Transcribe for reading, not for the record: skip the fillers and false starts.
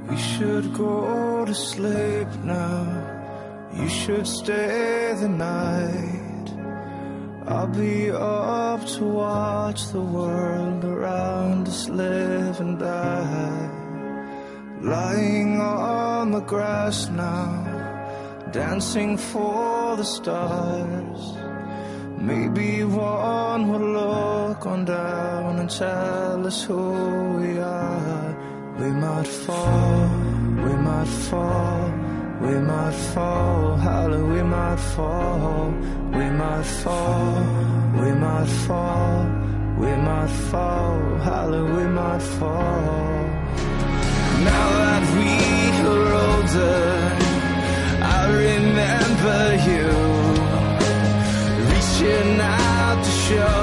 We should go to sleep now. You should stay the night. I'll be up to watch the world around us live and die. Lying on the grass now, dancing for the stars. Maybe one will look on down and tell us who we are. We might fall, we might fall, we might fall, hallelujah, we might fall, we might fall, we might fall, we might fall, hallelujah, we might fall. Now that we are older, I remember you reaching out to show